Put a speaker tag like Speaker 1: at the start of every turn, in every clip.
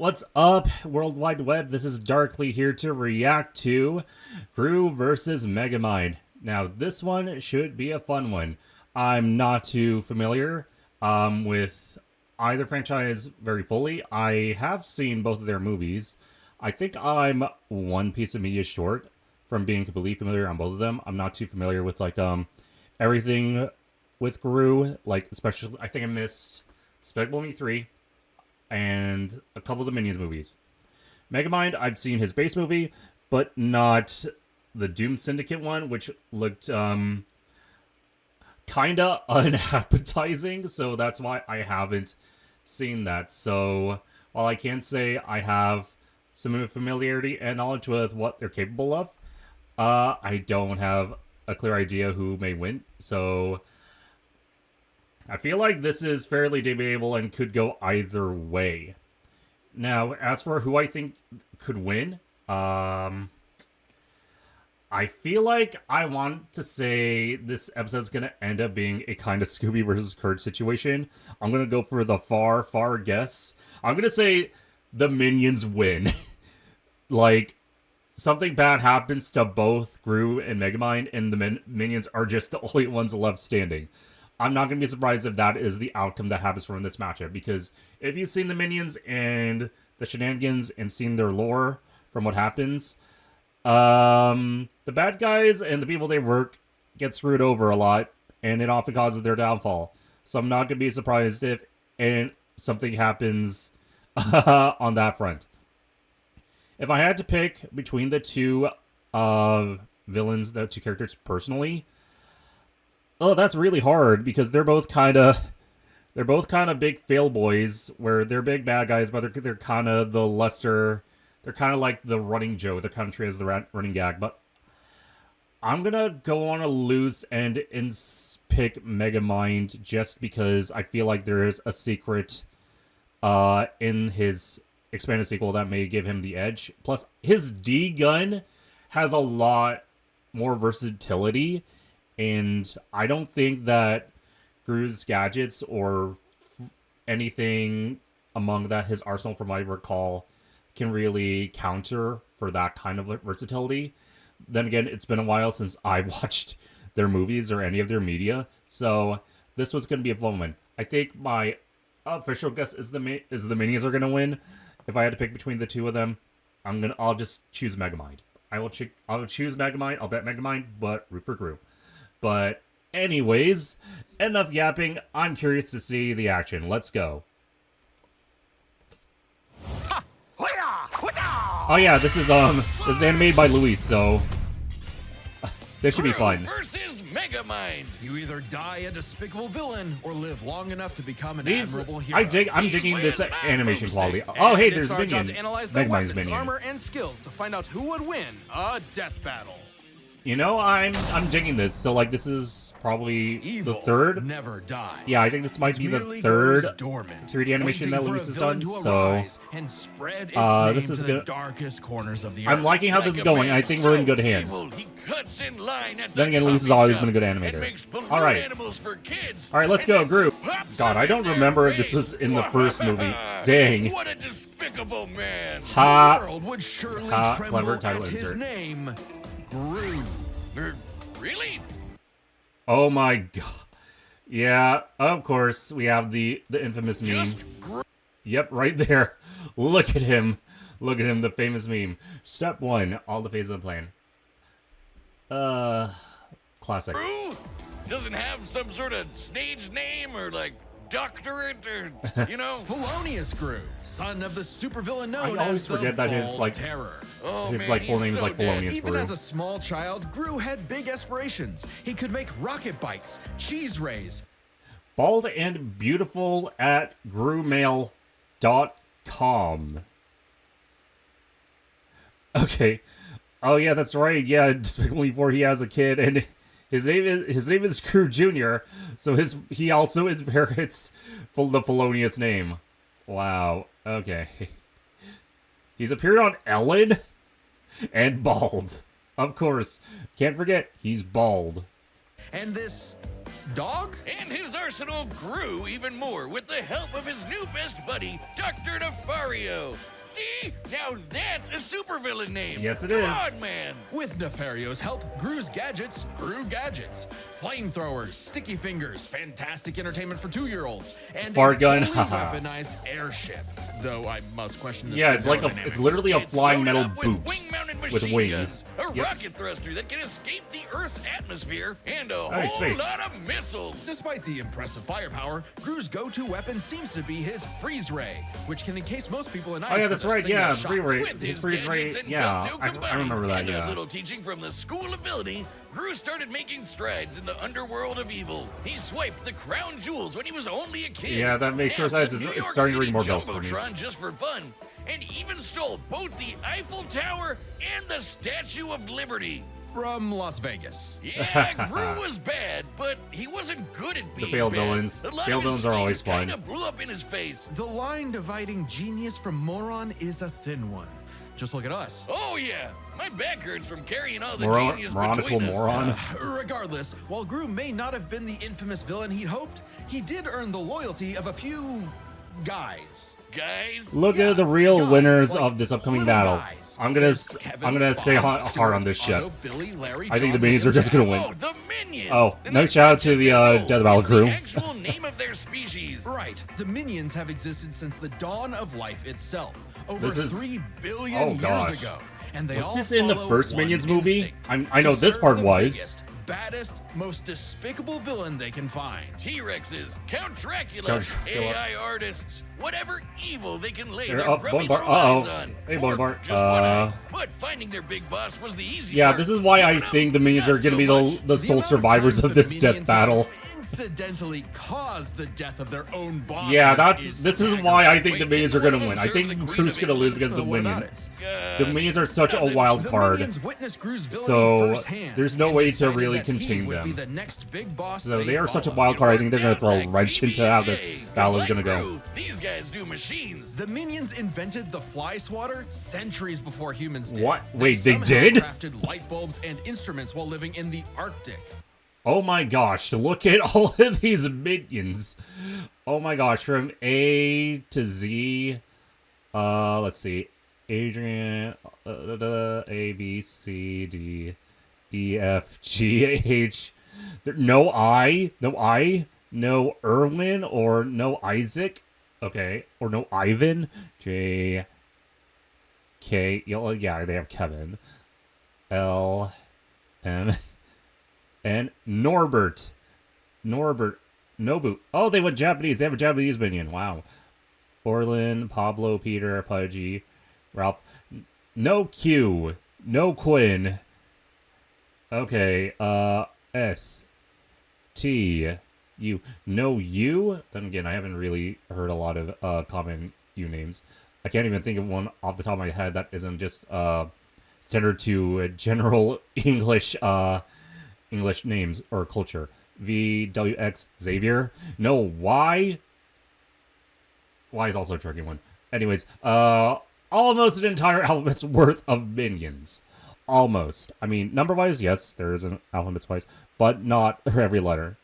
Speaker 1: What's up, World Wide Web? This is Darkly here to react to Gru vs. Megamind. Now, this one should be a fun one. I'm not too familiar with either franchise very fully. I have seen both of their movies. I think I'm one piece of media short from being completely familiar on both of them. I'm not too familiar with everything with Gru. Like, especially, I think I missed Despicable Me 3. And a couple of the Minions movies. Megamind, I've seen his base movie, but not the Doom Syndicate one, which looked kinda unappetizing, so that's why I haven't seen that. So while I can say I have some familiarity and knowledge with what they're capable of, I don't have a clear idea who may win. So I feel like this is fairly debatable and could go either way. Now, as for who I think could win, I feel like I want to say this episode's going to end up being a kind of Scooby versus Kurt situation. I'm going to go for the far guess. I'm going to say the Minions win. Like, something bad happens to both Gru and Megamind, and the Minions are just the only ones left standing. I'm not going to be surprised if that is the outcome that happens from this matchup, because if you've seen the Minions and the shenanigans and seen their lore from what happens, the bad guys and the people they work get screwed over a lot, and it often causes their downfall. So I'm not going to be surprised if something happens on that front. If I had to pick between the two villains, the two characters personally, oh, that's really hard because they're both kind of big fail boys, where they're big bad guys, but they're kind of the lesser. They're kind of like the running joke. They're kind of treated as the running gag. But I'm gonna go on a loose end and pick Megamind just because I feel like there is a secret in his expanded sequel that may give him the edge. Plus, his D gun has a lot more versatility. And I don't think that Gru's gadgets or anything among that, his arsenal from what I recall, can really counter for that kind of versatility. Then again, it's been a while since I watched their movies or any of their media, so this was going to be a fun one. I think my official guess is the Minions are going to win. If I had to pick between the two of them, I'll just choose Megamind. I'll choose Megamind. I'll bet Megamind, but root for Gru. But anyways, enough yapping. I'm curious to see the action. Let's go. Oh yeah, this is animated by Luis, so this should be fun.
Speaker 2: Versus Megamind. You either die a despicable villain or live long enough to become an admirable hero.
Speaker 1: I'm digging this animation quality. Oh hey, there's Minion. Megamind's Minion.
Speaker 2: Armor and skills to find out who would win a death battle.
Speaker 1: You know, I'm digging this. So like, this is probably the third.
Speaker 2: Never dies.
Speaker 1: Yeah, I think this might be the third 3D animation that Luis has done. So this is good. I'm liking how this is going. I think we're in good hands. Then again, Luis has always been a good animator. All right, let's go, Gru. God, I don't remember if this was in the first movie. Dang.
Speaker 2: What a despicable man.
Speaker 1: Clever title insert.
Speaker 2: Gru. Really?
Speaker 1: Oh my god. Yeah, of course, we have the infamous meme. Yep, right there. Look at him. Look at him, the famous meme. Step 1, all the phases of the plan. Classic.
Speaker 2: Gru doesn't have some sort of stage name or like doctorate or, you know. Felonious Gru, son of the supervillain known
Speaker 1: I always
Speaker 2: as
Speaker 1: forget that his
Speaker 2: Terror.
Speaker 1: His full name is like Felonious
Speaker 2: Even
Speaker 1: Gru.
Speaker 2: as a small child, Gru had big aspirations. He could make rocket bikes, cheese rays.
Speaker 1: Bald and beautiful at grumail.com. Okay. Oh yeah, that's right. Yeah, Despicable Me 4, he has a kid, and his name is Gru Jr. So he also inherits the felonious name. Wow. Okay. He's appeared on Ellen and bald. Of course. Can't forget, he's bald.
Speaker 2: And this
Speaker 3: Dog?
Speaker 2: And his arsenal grew even more with the help of his new best buddy, Dr. Nefario. See? Now that's a supervillain name.
Speaker 1: Yes, it
Speaker 2: Come
Speaker 1: is.
Speaker 2: on, man.
Speaker 3: With Nefario's help, Gru's gadgets grew gadgets. Flamethrowers, sticky fingers, fantastic entertainment for 2-year-olds, and
Speaker 1: Fart
Speaker 3: a
Speaker 1: gun,
Speaker 3: fully
Speaker 1: haha.
Speaker 3: weaponized airship. Though I must question this.
Speaker 1: Yeah, it's like
Speaker 3: aerodynamics.
Speaker 1: it's literally a
Speaker 2: It's
Speaker 1: flying
Speaker 2: loaded
Speaker 1: metal
Speaker 2: up with
Speaker 1: boot
Speaker 2: wing-mounted
Speaker 1: with
Speaker 2: machine
Speaker 1: wings.
Speaker 2: guns, a
Speaker 1: Yep.
Speaker 2: rocket thruster that can escape the Earth's atmosphere, and a
Speaker 1: Nice
Speaker 2: whole
Speaker 1: space.
Speaker 2: lot of missiles.
Speaker 3: Despite the impressive firepower, Gru's go-to weapon seems to be his freeze ray, which can encase most people in ice.
Speaker 1: Oh yeah,
Speaker 3: with
Speaker 1: that's
Speaker 3: a
Speaker 1: right.
Speaker 3: single
Speaker 1: Yeah,
Speaker 3: shot.
Speaker 1: free rate.
Speaker 2: With
Speaker 1: His
Speaker 2: his
Speaker 1: freeze
Speaker 2: gadgets
Speaker 1: rate.
Speaker 2: and
Speaker 1: Yeah,
Speaker 2: gusto
Speaker 1: I
Speaker 2: combined,
Speaker 1: remember that.
Speaker 2: and a
Speaker 1: Yeah.
Speaker 2: little teaching from the School of Villainy, Gru started making strides in the underworld of evil. He swiped the crown jewels when he was only a kid.
Speaker 1: Yeah, that makes more
Speaker 2: and
Speaker 1: sense.
Speaker 2: the
Speaker 1: It's
Speaker 2: New York
Speaker 1: starting to ring
Speaker 2: City
Speaker 1: more bells for me.
Speaker 2: Jumbotron just for fun, and even stole both the Eiffel Tower and the Statue of Liberty.
Speaker 3: From Las Vegas.
Speaker 2: Yeah, Gru was bad, but he wasn't good at being
Speaker 1: failed
Speaker 2: bad.
Speaker 1: villains.
Speaker 2: A lot
Speaker 1: Failed
Speaker 2: of his
Speaker 1: villains are always
Speaker 2: schemes
Speaker 1: fun.
Speaker 2: Kinda blew up in his face.
Speaker 3: The line dividing genius from moron is a thin one. Just look at us.
Speaker 2: Oh yeah, my back hurts from carrying all the
Speaker 1: Moron,
Speaker 2: genius
Speaker 1: moronical
Speaker 2: between us.
Speaker 1: moron.
Speaker 3: Regardless, while Gru may not have been the infamous villain he'd hoped, he did earn the loyalty of a few guys.
Speaker 2: Guys,
Speaker 1: Look
Speaker 3: Yeah,
Speaker 1: at the real
Speaker 3: guys,
Speaker 1: winners
Speaker 3: like
Speaker 1: of this upcoming
Speaker 3: little
Speaker 1: battle.
Speaker 3: guys.
Speaker 1: I'm gonna
Speaker 3: There's Kevin,
Speaker 1: stay
Speaker 3: Bob,
Speaker 1: hard on this
Speaker 3: Stuart,
Speaker 1: shit.
Speaker 3: Otto, Billy, Larry,
Speaker 1: I think the
Speaker 3: John,
Speaker 1: minions are
Speaker 3: Nick,
Speaker 1: just gonna
Speaker 2: oh,
Speaker 1: win.
Speaker 2: the minions.
Speaker 1: Oh,
Speaker 2: And
Speaker 1: nice
Speaker 2: that's
Speaker 1: shout out
Speaker 2: not
Speaker 1: to
Speaker 2: just
Speaker 1: the,
Speaker 2: a title,
Speaker 1: Death Battle
Speaker 2: it's
Speaker 1: crew.
Speaker 2: The actual name of their species.
Speaker 3: Right. The minions have existed since the dawn of life itself, over
Speaker 1: This is-
Speaker 3: 3 billion
Speaker 1: Oh,
Speaker 3: years
Speaker 1: gosh.
Speaker 3: ago. And they
Speaker 1: Was
Speaker 3: all
Speaker 1: this in the
Speaker 3: follow
Speaker 1: first
Speaker 3: one
Speaker 1: Minions movie?
Speaker 3: instinct,
Speaker 1: I know
Speaker 3: to
Speaker 1: this
Speaker 3: serve
Speaker 1: part
Speaker 3: the
Speaker 1: was.
Speaker 3: biggest, baddest, most despicable villain they can find.
Speaker 2: T-Rexes, Count Dracula,
Speaker 1: Count Dracula.
Speaker 2: AI artists, whatever evil they can lay
Speaker 1: They're
Speaker 2: their
Speaker 1: up,
Speaker 2: grubby
Speaker 1: Bonaparte.
Speaker 2: little eyes
Speaker 1: Uh-oh.
Speaker 2: on.
Speaker 1: Hey,
Speaker 2: Or
Speaker 1: Bonaparte.
Speaker 2: just one eye. But finding their big boss was the easy
Speaker 1: Yeah,
Speaker 2: part.
Speaker 1: this is why I
Speaker 2: Giving up,
Speaker 1: think the minions are
Speaker 2: not
Speaker 1: gonna
Speaker 2: so
Speaker 1: be
Speaker 2: much.
Speaker 1: the sole
Speaker 3: amount
Speaker 1: survivors
Speaker 3: times
Speaker 1: of
Speaker 3: the
Speaker 1: this death
Speaker 3: minions
Speaker 1: battle.
Speaker 3: have incidentally caused the death of their own boss.
Speaker 1: Yeah, this is why I think the minions are gonna win. I
Speaker 2: Serve
Speaker 1: think
Speaker 2: the Queen
Speaker 1: Gru's
Speaker 2: of
Speaker 1: gonna lose
Speaker 2: England.
Speaker 1: because of the
Speaker 3: What about
Speaker 1: minions.
Speaker 2: it?
Speaker 1: The minions are such a
Speaker 2: the-
Speaker 1: wild
Speaker 3: The
Speaker 1: card.
Speaker 3: minions witnessed Gru's villainy
Speaker 1: So,
Speaker 3: firsthand
Speaker 1: there's no
Speaker 3: and
Speaker 1: way to
Speaker 3: decided
Speaker 1: really
Speaker 3: that he
Speaker 1: contain
Speaker 3: would be
Speaker 1: them.
Speaker 3: the next big boss
Speaker 1: So they are such a
Speaker 3: followed.
Speaker 1: wild card. I think they're gonna
Speaker 2: Worked
Speaker 1: throw a
Speaker 2: out like
Speaker 1: wrench into how this
Speaker 2: BB&J.
Speaker 1: battle is
Speaker 2: Just
Speaker 1: gonna
Speaker 2: like
Speaker 1: go.
Speaker 2: Gru, these guys do machines.
Speaker 3: The minions invented the fly swatter centuries before humans did.
Speaker 1: What? Wait, they
Speaker 3: somehow
Speaker 1: did?
Speaker 3: Crafted light bulbs and instruments while living in the Arctic.
Speaker 1: Oh my gosh, look at all of these minions. Oh my gosh, from A to Z. Let's see. Adrian, A, B, C, D, E, F, G, H. No I, no Erwin, or no Isaac. Okay, or no Ivan. J, K, yeah, they have Kevin. L, M, and Norbert. Nobu. Oh, they went Japanese. They have a Japanese minion. Wow. Orlin, Pablo, Peter, Pudgy, Ralph. No Q. No Quinn. Okay. S. T. U. No U. Then again, I haven't really heard a lot of common U names. I can't even think of one off the top of my head that isn't just standard to general English names or culture. V, W, X, Xavier. No, Y. Y is also a tricky one. Anyways, almost an entire alphabet's worth of minions. Almost. I mean, number-wise, yes, there is an alphabet-wise, but not for every letter.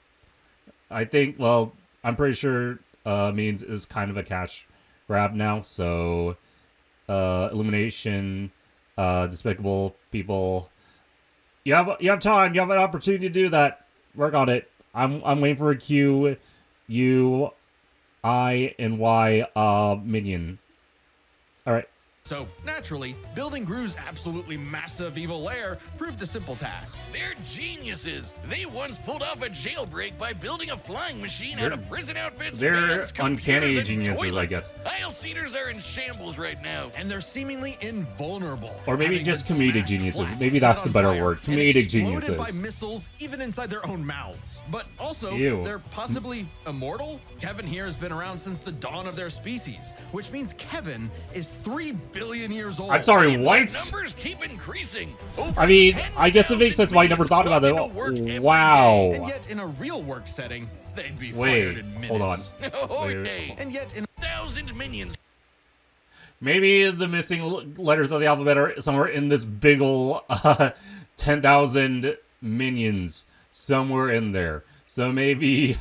Speaker 1: I think, well, I'm pretty sure minions is kind of a cash grab now, so Illumination, Despicable People. You have time. You have an opportunity to do that. Work on it. I'm waiting for a Q, U, I, and Y minion. All right.
Speaker 3: So, naturally, building Gru's absolutely massive evil lair proved a simple task.
Speaker 2: They're geniuses. They once pulled off a jailbreak by building a flying machine out of prison outfits.
Speaker 1: They're
Speaker 2: vans,
Speaker 1: uncanny
Speaker 2: computers, and
Speaker 1: geniuses, I
Speaker 2: toilets.
Speaker 1: guess.
Speaker 2: Aisle seaters are in shambles right now.
Speaker 3: And they're seemingly invulnerable.
Speaker 1: Or maybe
Speaker 3: having
Speaker 1: just
Speaker 3: been
Speaker 1: comedic
Speaker 3: smashed
Speaker 1: geniuses.
Speaker 3: flat,
Speaker 1: Maybe that's
Speaker 3: set
Speaker 1: the
Speaker 3: on
Speaker 1: better
Speaker 3: fire,
Speaker 1: word.
Speaker 3: and
Speaker 1: Comedic
Speaker 3: exploded
Speaker 1: geniuses.
Speaker 3: by missiles, even inside their own mouths. But also,
Speaker 1: Ew.
Speaker 3: they're possibly immortal? Kevin here has been around since the dawn of their species, which means Kevin is 3 billion years old.
Speaker 1: I'm sorry, what?
Speaker 2: Numbers keep increasing. Over
Speaker 1: I mean, I guess it makes sense why I never
Speaker 2: 10,000
Speaker 1: thought about
Speaker 2: minions go to work
Speaker 1: that.
Speaker 2: every
Speaker 1: Wow.
Speaker 3: And yet, in a real work setting, they'd be
Speaker 1: Wait,
Speaker 3: fired in minutes.
Speaker 1: hold on.
Speaker 2: day. Oh,
Speaker 1: Wait,
Speaker 2: okay.
Speaker 3: And yet, in
Speaker 2: 1,000 minions.
Speaker 1: Maybe the missing letters of the alphabet are somewhere in this big ol' 10,000 minions. Somewhere in there. So maybe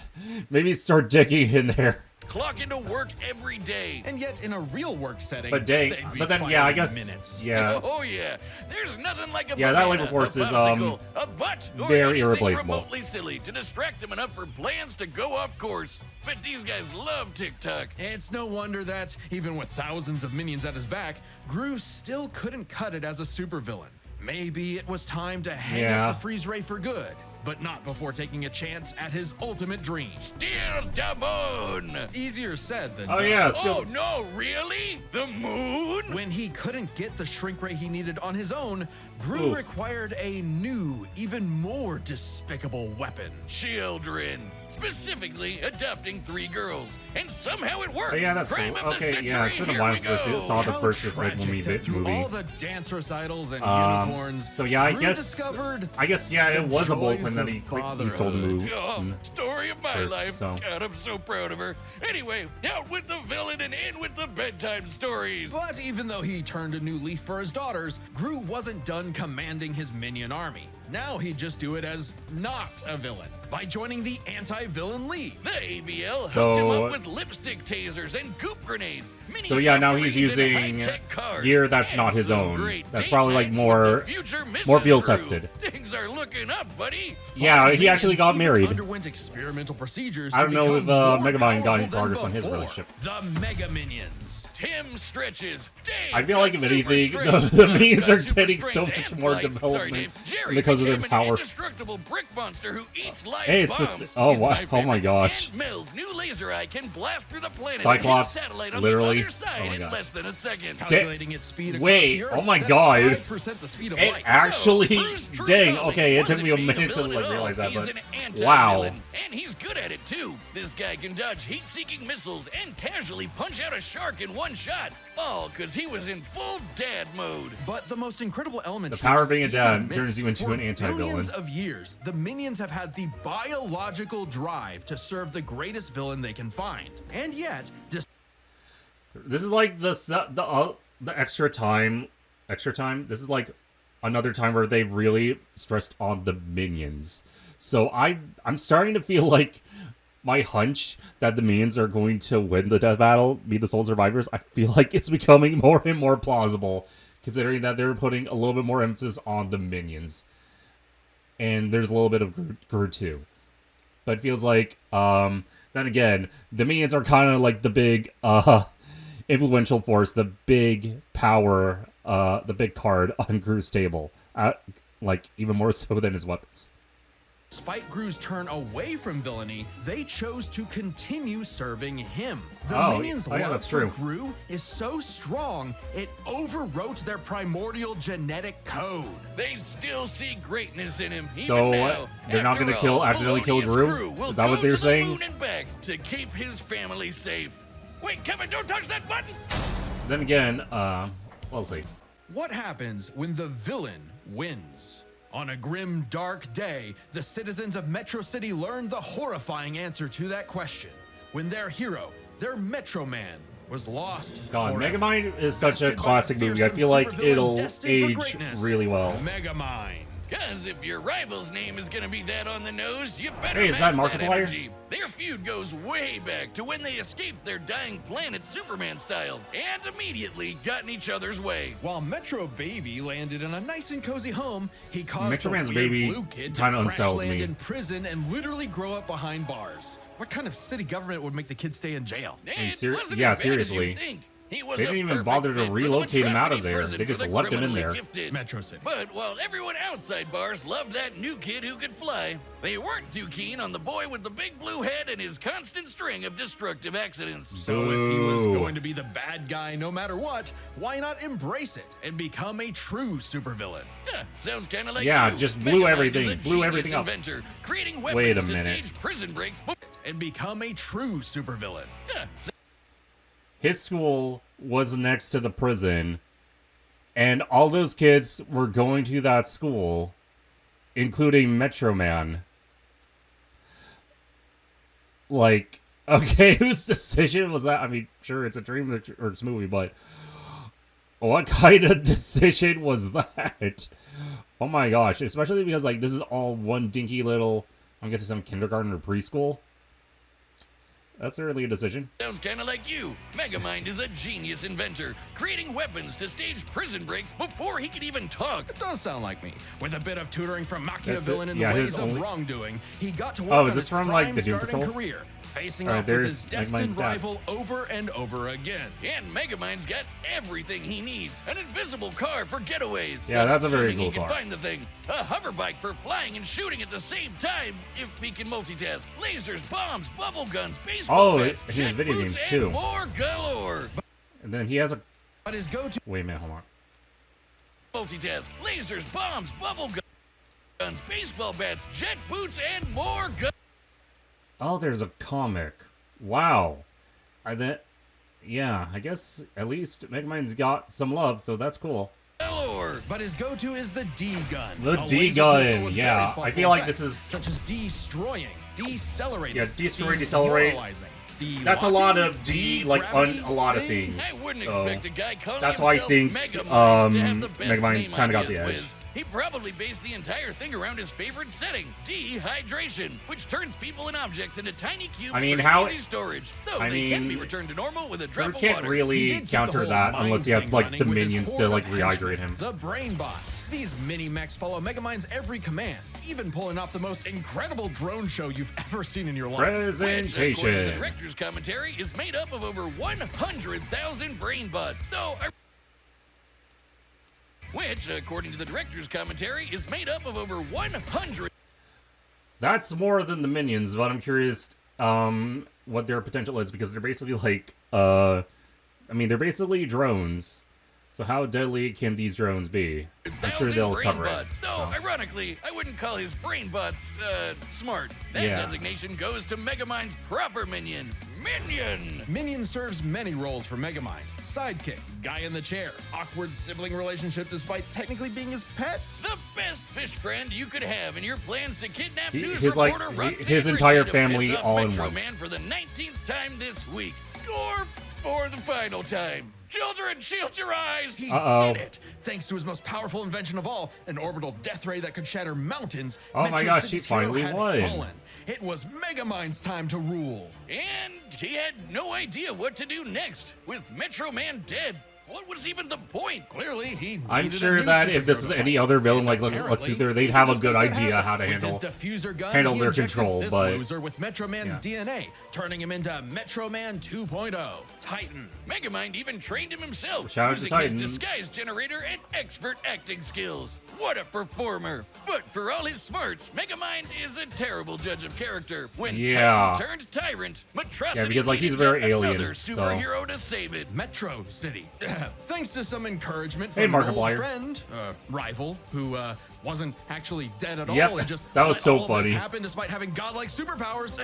Speaker 1: start digging in there.
Speaker 2: Clock into work every day.
Speaker 3: And yet, in a real work setting,
Speaker 1: But
Speaker 3: they'd be
Speaker 1: then
Speaker 3: fired
Speaker 1: yeah, I
Speaker 3: in
Speaker 1: guess
Speaker 3: minutes.
Speaker 1: yeah.
Speaker 2: Oh yeah, there's nothing like a
Speaker 1: Yeah, that
Speaker 2: banana,
Speaker 1: labor force
Speaker 2: a
Speaker 1: is,
Speaker 2: popsicle, a butt, or
Speaker 1: very
Speaker 2: anything
Speaker 1: irreplaceable.
Speaker 2: remotely silly to distract them enough for plans to go off course. But these guys love TikTok.
Speaker 3: It's no wonder that, even with thousands of minions at his back, Gru still couldn't cut it as a supervillain. Maybe it was time to hang
Speaker 1: Yeah.
Speaker 3: up the freeze ray for good, but not before taking a chance at his ultimate dream.
Speaker 2: Still the moon.
Speaker 3: Easier said than
Speaker 1: Oh
Speaker 3: done.
Speaker 1: yeah,
Speaker 2: Oh
Speaker 1: still
Speaker 2: no, really? The moon?
Speaker 3: When he couldn't get the shrink ray he needed on his own, Gru
Speaker 1: Oof.
Speaker 3: required a new, even more despicable weapon.
Speaker 2: Children. Specifically adopting 3 girls. And somehow it worked.
Speaker 1: Oh, yeah, that's
Speaker 2: Crime
Speaker 1: cool.
Speaker 2: of the
Speaker 1: Okay, yeah, it's
Speaker 2: century,
Speaker 1: been a while
Speaker 2: here we
Speaker 1: since I
Speaker 2: go.
Speaker 1: saw the
Speaker 3: How
Speaker 1: first Despicable
Speaker 3: tragic
Speaker 1: Me
Speaker 3: that through
Speaker 1: movie.
Speaker 3: all the dance recitals and unicorns,
Speaker 1: So yeah,
Speaker 3: Gru discovered
Speaker 1: I guess yeah, it
Speaker 3: the
Speaker 1: was a
Speaker 3: joys
Speaker 1: bullpen that
Speaker 3: of
Speaker 1: he stole the
Speaker 3: fatherhood.
Speaker 1: move.
Speaker 2: Oh, story of my
Speaker 1: First,
Speaker 2: life.
Speaker 1: so.
Speaker 2: God, I'm so proud of her. Anyway, out with the villain and in with the bedtime stories.
Speaker 3: But even though he turned a new leaf for his daughters, Gru wasn't done commanding his minion army. Now he'd just do it as not a villain by joining the Anti-Villain League.
Speaker 2: The AVL
Speaker 1: So-
Speaker 2: hooked him up with lipstick tasers and goop grenades. Mini
Speaker 1: So yeah, now he's
Speaker 2: submarines and
Speaker 1: using
Speaker 2: high-tech cars,
Speaker 1: gear that's
Speaker 2: and
Speaker 1: not his
Speaker 2: some
Speaker 1: own.
Speaker 2: great
Speaker 1: That's
Speaker 2: date
Speaker 1: probably like
Speaker 2: nights
Speaker 1: more
Speaker 2: with the future
Speaker 1: more
Speaker 2: Mrs.
Speaker 1: field
Speaker 2: Gru.
Speaker 1: tested.
Speaker 2: Things are looking up, buddy.
Speaker 1: Yeah, he
Speaker 3: Minions
Speaker 1: actually got
Speaker 3: even
Speaker 1: married.
Speaker 3: Underwent experimental procedures.
Speaker 1: I don't
Speaker 3: to
Speaker 1: know
Speaker 3: become
Speaker 1: if
Speaker 3: more
Speaker 1: Megamind got any
Speaker 3: powerful than
Speaker 1: progress on his
Speaker 3: before.
Speaker 1: relationship.
Speaker 3: The Mega Minions.
Speaker 2: Tim stretches. Dave
Speaker 1: I feel like
Speaker 2: got
Speaker 1: if
Speaker 2: super
Speaker 1: anything,
Speaker 2: strength.
Speaker 1: the
Speaker 2: Doug
Speaker 1: minions
Speaker 2: got
Speaker 1: are
Speaker 2: super
Speaker 1: getting so
Speaker 2: strength
Speaker 1: much
Speaker 2: and
Speaker 1: more
Speaker 2: flight. Sorry,
Speaker 1: development
Speaker 2: Dave. Jerry
Speaker 1: because of their
Speaker 2: became an
Speaker 1: power.
Speaker 2: indestructible brick monster who eats live
Speaker 1: Hey, it's the
Speaker 2: bombs.
Speaker 1: oh
Speaker 2: He's
Speaker 1: wow,
Speaker 2: my
Speaker 1: oh my
Speaker 2: favorite.
Speaker 1: gosh.
Speaker 2: And Mills' new laser eye can blast through the planet
Speaker 1: Cyclops,
Speaker 2: and hit satellite on
Speaker 1: literally.
Speaker 2: the other side
Speaker 1: Oh my
Speaker 2: in
Speaker 1: gosh.
Speaker 2: less than a second.
Speaker 3: Calculating its speed across
Speaker 1: Wait,
Speaker 3: the Earth,
Speaker 1: oh my
Speaker 3: that's
Speaker 1: god.
Speaker 3: 5% the speed of
Speaker 1: It
Speaker 3: light.
Speaker 1: actually,
Speaker 2: Bruce True
Speaker 1: dang,
Speaker 2: Darling
Speaker 1: okay, it took
Speaker 2: wasn't
Speaker 1: me a
Speaker 2: being
Speaker 1: minute to
Speaker 2: villain
Speaker 1: like
Speaker 2: at all.
Speaker 1: realize that,
Speaker 2: He's
Speaker 1: but
Speaker 2: an
Speaker 1: wow.
Speaker 2: anti-villain, and he's good at it too. This guy can dodge heat-seeking missiles and casually punch out a shark in one shot, all because he was in full dad mode.
Speaker 3: But the most incredible element
Speaker 1: The
Speaker 3: here
Speaker 1: power
Speaker 3: is
Speaker 1: of being a
Speaker 3: he's
Speaker 1: dad
Speaker 3: mix.
Speaker 1: turns you into
Speaker 3: For
Speaker 1: an anti-villain.
Speaker 3: Billions of years, the minions have had the biological drive to serve the greatest villain they can find, and yet,
Speaker 1: This is like the extra time. Extra time. This is like another time where they've really stressed on the minions. So I'm starting to feel like my hunch that the minions are going to win the death battle, be the sole survivors. I feel like it's becoming more and more plausible, considering that they're putting a little bit more emphasis on the minions, and there's a little bit of Gru too. But it feels like then again, the minions are kind of like the big influential force, the big power, the big card on Gru's table, like even more so than his weapons.
Speaker 3: despite Gru's turn away from villainy, they chose to continue serving him. The
Speaker 1: Oh,
Speaker 3: minions'
Speaker 1: yeah,
Speaker 3: love
Speaker 1: that's
Speaker 3: for
Speaker 1: true.
Speaker 3: Gru is so strong, it overwrote their primordial genetic code.
Speaker 2: They still see greatness in him.
Speaker 1: So,
Speaker 2: even now.
Speaker 1: they're not
Speaker 2: After
Speaker 1: gonna
Speaker 2: all,
Speaker 1: accidentally kill
Speaker 2: Polonius
Speaker 1: Gru?
Speaker 2: will
Speaker 1: Is that what
Speaker 2: go
Speaker 1: they're
Speaker 2: to the
Speaker 1: saying?
Speaker 2: moon and back to keep his family safe. Wait, Kevin, don't touch that button!
Speaker 1: Then again, we'll see.
Speaker 3: What happens when the villain wins? On a grim, dark day, the citizens of Metro City learned the horrifying answer to that question. When their hero, their Metro Man, was lost.
Speaker 1: God,
Speaker 3: forever.
Speaker 1: Megamind is such a
Speaker 3: Bested by
Speaker 1: classic
Speaker 3: the
Speaker 1: movie. I
Speaker 3: fearsome
Speaker 1: feel like
Speaker 3: supervillain
Speaker 1: it'll
Speaker 3: destined for
Speaker 1: age
Speaker 3: greatness,
Speaker 1: really well.
Speaker 3: Megamind.
Speaker 2: Cause if your rival's name is gonna be that on the nose, you better
Speaker 1: Hey, is that
Speaker 2: match
Speaker 1: Markiplier?
Speaker 2: energy. Their feud goes way back to when they escaped their dying planet Superman style and immediately got in each other's way.
Speaker 3: While Metro Baby landed in a nice and cozy home, he caused
Speaker 1: Metro
Speaker 3: the
Speaker 1: Man's
Speaker 3: weird
Speaker 1: Baby
Speaker 3: blue kid to
Speaker 1: kinda
Speaker 3: crash
Speaker 1: unsells
Speaker 3: land
Speaker 1: me.
Speaker 3: in prison and literally grow up behind bars. What kind of city government would make the kid stay in jail?
Speaker 2: It wasn't
Speaker 1: yeah,
Speaker 2: as bad as you'd
Speaker 1: seriously.
Speaker 2: think. He was
Speaker 1: They
Speaker 2: a
Speaker 1: didn't even
Speaker 2: perfect
Speaker 1: bother to
Speaker 2: fit for the
Speaker 1: relocate him out of
Speaker 2: atrocity
Speaker 1: there.
Speaker 2: prison
Speaker 1: They
Speaker 2: for
Speaker 1: just
Speaker 2: the
Speaker 1: left him in
Speaker 2: criminally
Speaker 1: there.
Speaker 2: gifted.
Speaker 3: Metro City.
Speaker 2: But while everyone outside bars loved that new kid who could fly, they weren't too keen on the boy with the big blue head and his constant string of destructive accidents.
Speaker 3: So if he was
Speaker 1: Boo.
Speaker 3: going to be the bad guy no matter what, why not embrace it and become a true supervillain?
Speaker 2: Yeah, sounds kind of like
Speaker 1: Yeah,
Speaker 2: you.
Speaker 1: just blew
Speaker 2: Megamind
Speaker 1: everything-
Speaker 2: is a
Speaker 1: blew
Speaker 2: genius
Speaker 1: everything up.
Speaker 2: inventor, creating weapons
Speaker 1: Wait a
Speaker 2: to
Speaker 1: minute.
Speaker 2: stage prison breaks.
Speaker 3: And become a true supervillain.
Speaker 2: Yeah,
Speaker 1: His school was next to the prison, and all those kids were going to that school, including Metro Man. Like, okay, whose decision was that? I mean, sure, it's a dream or it's a movie, but what kind of decision was that? Oh my gosh, especially because, like, this is all one dinky little I'm guessing some kindergarten or preschool. That's certainly a decision.
Speaker 2: Sounds kind of like you. Megamind is a genius inventor, creating weapons to stage prison breaks before he could even talk.
Speaker 3: It does sound like me. With a bit of tutoring from
Speaker 1: That's it.
Speaker 3: Machiavellian in
Speaker 1: Yeah,
Speaker 3: the
Speaker 1: his
Speaker 3: ways of
Speaker 1: only-
Speaker 3: wrongdoing, he got to work
Speaker 1: Oh,
Speaker 3: on
Speaker 1: is this
Speaker 3: his
Speaker 1: from, like, the Doom
Speaker 3: crime-starting
Speaker 1: Patrol?
Speaker 3: career, facing
Speaker 1: Alright,
Speaker 3: off with
Speaker 1: there's
Speaker 3: his destined
Speaker 1: Megamind's dad.
Speaker 3: rival over and over again.
Speaker 2: And Megamind's got everything he needs. An invisible car for getaways.
Speaker 1: Yeah, that's a very
Speaker 2: Assuming
Speaker 1: cool
Speaker 2: he can
Speaker 1: car.
Speaker 2: find the thing. A hover bike for flying and shooting at the same time, if he can multitask. Lasers, bombs, bubble guns, baseball
Speaker 1: Oh,
Speaker 2: bats,
Speaker 1: he has
Speaker 2: jet
Speaker 1: video
Speaker 2: boots,
Speaker 1: games,
Speaker 2: and
Speaker 1: too.
Speaker 2: more galore.
Speaker 1: And then he has a...
Speaker 3: But his go-to
Speaker 1: Wait a minute, hold on.
Speaker 2: Multitask. Lasers, bombs, bubble guns, baseball bats, jet boots, and more
Speaker 1: Oh, there's a comic. Wow. Yeah, I guess at least Megamind's got some love, so that's cool.
Speaker 2: galore.
Speaker 3: But his go-to is the D-gun.
Speaker 1: The
Speaker 3: a laser
Speaker 1: D-gun,
Speaker 3: pistol with
Speaker 1: yeah.
Speaker 3: various
Speaker 1: I
Speaker 3: possible
Speaker 1: feel like
Speaker 3: effects,
Speaker 1: this is-
Speaker 3: such as destroying, decelerating,
Speaker 1: Yeah, destroy, decelerate.
Speaker 3: demoralizing,
Speaker 1: That's a lot of
Speaker 3: de-
Speaker 1: D, like,
Speaker 3: gravity,
Speaker 1: a lot of
Speaker 2: I
Speaker 1: things.
Speaker 2: wouldn't
Speaker 1: So,
Speaker 2: expect a guy calling
Speaker 1: that's why I
Speaker 2: himself
Speaker 1: think,
Speaker 2: Megamind to have the best
Speaker 1: Megamind's
Speaker 2: name
Speaker 1: kinda got
Speaker 2: on his
Speaker 1: the edge.
Speaker 2: whiz. He probably based the entire thing around his favorite setting, dehydration, which turns people and objects into tiny cubes
Speaker 1: I mean,
Speaker 2: for
Speaker 1: how-
Speaker 2: easy storage. Though
Speaker 1: I
Speaker 2: they can be
Speaker 1: mean,
Speaker 2: returned to normal with a
Speaker 1: You
Speaker 2: drop of
Speaker 1: can't
Speaker 2: water.
Speaker 3: He
Speaker 1: really
Speaker 3: did keep the
Speaker 1: counter
Speaker 3: whole
Speaker 1: that
Speaker 3: mind
Speaker 1: unless he has,
Speaker 3: thing
Speaker 1: like,
Speaker 3: running
Speaker 1: the
Speaker 3: with his
Speaker 1: minions
Speaker 3: horde
Speaker 1: to, like,
Speaker 3: of henchmen,
Speaker 1: rehydrate him.
Speaker 3: The brain bots. These mini mechs follow Megamind's every command, even pulling off the most incredible drone show you've ever seen in your life.
Speaker 2: Which, according to the
Speaker 1: Presentation.
Speaker 2: director's commentary, is made up of over 100,000 brain bots. Which, according to the director's commentary, is made up of over 100.
Speaker 1: That's more than the minions, but I'm curious what their potential is, because they're basically like I mean, they're basically drones. So how deadly can these drones be? I'm sure they'll
Speaker 2: brain
Speaker 1: cover
Speaker 2: bots.
Speaker 1: it.
Speaker 2: Though,
Speaker 1: So.
Speaker 2: ironically, I wouldn't call his brain bots smart. That
Speaker 1: Yeah.
Speaker 2: designation goes to Megamind's proper minion. Minion!
Speaker 3: Minion serves many roles for Megamind. Sidekick, guy in the chair, awkward sibling relationship despite technically being his pet.
Speaker 2: The best fish friend you could have in your plans to kidnap news
Speaker 1: his, like,
Speaker 2: reporter Roxanne
Speaker 1: his entire
Speaker 2: Ricci to
Speaker 1: family
Speaker 2: piss off
Speaker 1: all in
Speaker 2: Metro
Speaker 1: one.
Speaker 2: Man for the 19th time this week. Or for the final time. Children, shield your eyes!
Speaker 3: He
Speaker 1: Uh-oh.
Speaker 3: did it! Thanks to his most powerful invention of all, an orbital death ray that could shatter mountains.
Speaker 1: Oh my
Speaker 3: Metro
Speaker 1: gosh,
Speaker 3: City's
Speaker 1: he finally
Speaker 3: hero had
Speaker 1: won.
Speaker 3: fallen. It was Megamind's time to rule.
Speaker 2: And he had no idea what to do next. With Metro Man dead, what was even the point?
Speaker 3: Clearly, he
Speaker 1: I'm
Speaker 3: needed a
Speaker 1: sure
Speaker 3: new
Speaker 1: that if this
Speaker 3: superhero
Speaker 1: is
Speaker 3: to
Speaker 1: any
Speaker 3: fight.
Speaker 1: other villain like
Speaker 3: And
Speaker 1: Lex
Speaker 3: apparently,
Speaker 1: Luthor, they'd
Speaker 3: he
Speaker 1: have a
Speaker 3: just
Speaker 1: good
Speaker 3: beat the
Speaker 1: idea
Speaker 3: head.
Speaker 1: how to
Speaker 3: With
Speaker 1: handle
Speaker 3: his diffuser gun,
Speaker 1: handle
Speaker 3: he
Speaker 1: their
Speaker 3: injected
Speaker 1: control,
Speaker 3: this
Speaker 1: but-
Speaker 3: loser with Metro Man's DNA, turning him into Metro Man 2.0, Titan.
Speaker 2: Megamind even trained him himself,
Speaker 1: Shout out to
Speaker 2: using his
Speaker 1: Titan.
Speaker 2: disguise generator and expert acting skills. What a performer! But for all his smarts, Megamind is a terrible judge of character. When
Speaker 1: Yeah.
Speaker 2: Titan turned tyrant, Metrocity
Speaker 1: Yeah, because, like, he's
Speaker 2: needed
Speaker 1: very
Speaker 2: yet
Speaker 1: alien,
Speaker 2: another
Speaker 1: so-
Speaker 2: superhero to save it.
Speaker 3: Metro City. Thanks to some encouragement
Speaker 1: Hey,
Speaker 3: from an old
Speaker 1: Markiplier.
Speaker 3: friend, rival, who wasn't actually dead at
Speaker 1: Yep,
Speaker 3: all and just
Speaker 1: that was
Speaker 3: let
Speaker 1: so
Speaker 3: all
Speaker 1: funny.
Speaker 3: This happen despite having godlike superpowers.